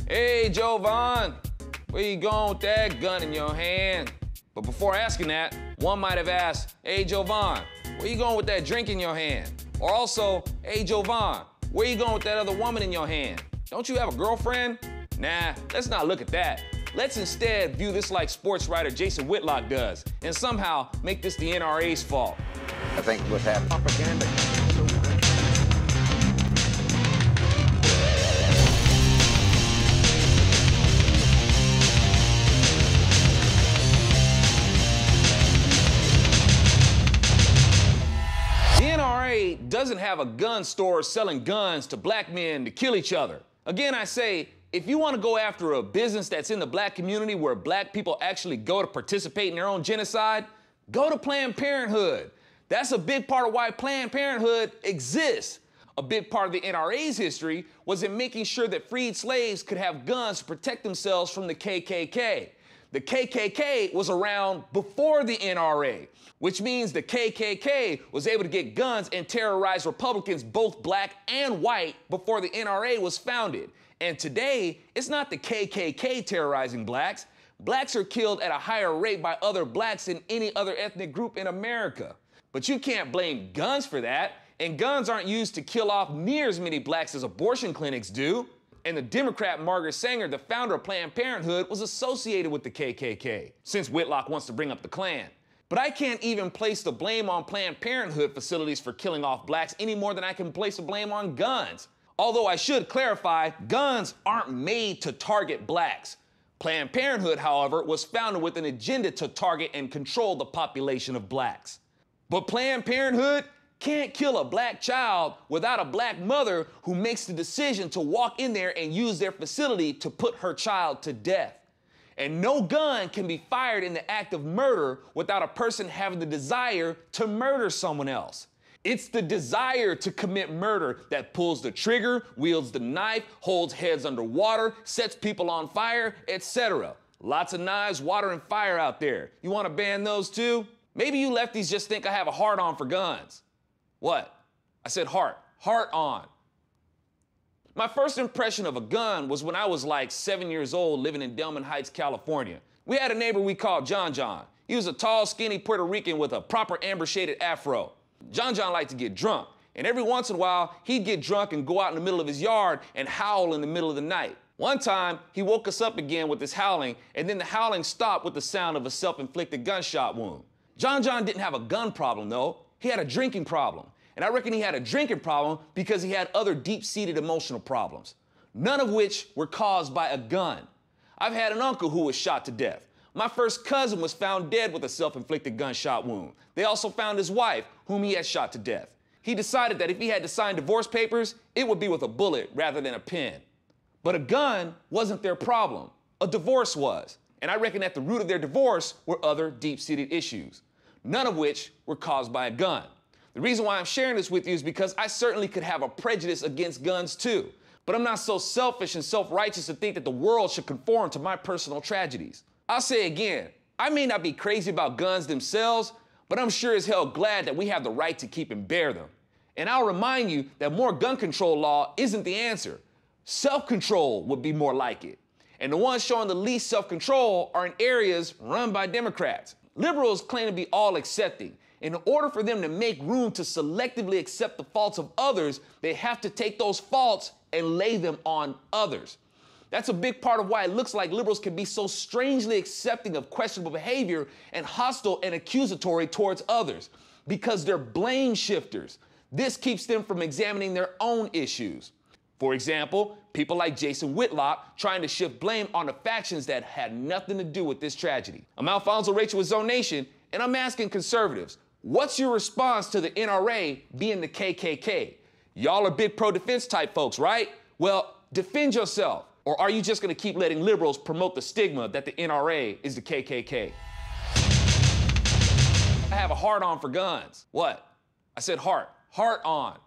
Hey, Jovan, where you going with that gun in your hand? But before asking that, one might have asked, hey, Jovan, where you going with that drink in your hand? Or also, hey, Jovan, where you going with that other woman in your hand? Don't you have a girlfriend? Nah, let's not look at that. Let's instead view this like sports writer Jason Whitlock does, and somehow make this the NRA's fault. I think what's happening. Propaganda. The NRA doesn't have a gun store selling guns to black men to kill each other. Again, I say, if you want to go after a business that's in the black community where black people actually go to participate in their own genocide, go to Planned Parenthood. That's a big part of why Planned Parenthood exists. A big part of the NRA's history was in making sure that freed slaves could have guns to protect themselves from the KKK. The KKK was around before the NRA, which means the KKK was able to get guns and terrorize Republicans, both black and white, before the NRA was founded. And today, it's not the KKK terrorizing blacks. Blacks are killed at a higher rate by other blacks than any other ethnic group in America. But you can't blame guns for that, and guns aren't used to kill off near as many blacks as abortion clinics do. And the Democrat Margaret Sanger, the founder of Planned Parenthood, was associated with the KKK, since Whitlock wants to bring up the Klan. But I can't even place the blame on Planned Parenthood facilities for killing off blacks any more than I can place the blame on guns. Although I should clarify, guns aren't made to target blacks. Planned Parenthood, however, was founded with an agenda to target and control the population of blacks. But Planned Parenthood can't kill a black child without a black mother who makes the decision to walk in there and use their facility to put her child to death. And no gun can be fired in the act of murder without a person having the desire to murder someone else. It's the desire to commit murder that pulls the trigger, wields the knife, holds heads underwater, sets people on fire, etc. Lots of knives, water, and fire out there. You want to ban those too? Maybe you lefties just think I have a hard-on for guns. What? I said heart. Heart on. My first impression of a gun was when I was like 7 years old living in Delman Heights, California. We had a neighbor we called John John. He was a tall, skinny Puerto Rican with a proper amber-shaded afro. John John liked to get drunk, and every once in a while, he'd get drunk and go out in the middle of his yard and howl in the middle of the night. One time, he woke us up again with his howling, and then the howling stopped with the sound of a self-inflicted gunshot wound. John John didn't have a gun problem, though. He had a drinking problem. And I reckon he had a drinking problem because he had other deep-seated emotional problems, none of which were caused by a gun. I've had an uncle who was shot to death. My first cousin was found dead with a self-inflicted gunshot wound. They also found his wife, whom he had shot to death. He decided that if he had to sign divorce papers, it would be with a bullet rather than a pen. But a gun wasn't their problem. A divorce was. And I reckon at the root of their divorce were other deep-seated issues, none of which were caused by a gun. The reason why I'm sharing this with you is because I certainly could have a prejudice against guns too. But I'm not so selfish and self-righteous to think that the world should conform to my personal tragedies. I'll say again, I may not be crazy about guns themselves, but I'm sure as hell glad that we have the right to keep and bear them. And I'll remind you that more gun control law isn't the answer. Self-control would be more like it. And the ones showing the least self-control are in areas run by Democrats. Liberals claim to be all accepting. In order for them to make room to selectively accept the faults of others, they have to take those faults and lay them on others. That's a big part of why it looks like liberals can be so strangely accepting of questionable behavior and hostile and accusatory towards others, because they're blame shifters. This keeps them from examining their own issues. For example, people like Jason Whitlock trying to shift blame on the factions that had nothing to do with this tragedy. I'm Alfonso Rachel with Zone Nation, and I'm asking conservatives, what's your response to the NRA being the KKK? Y'all are big pro-defense type folks, right? Well, defend yourself. Or are you just gonna keep letting liberals promote the stigma that the NRA is the KKK? I have a hard-on for guns. What? I said heart. Heart on.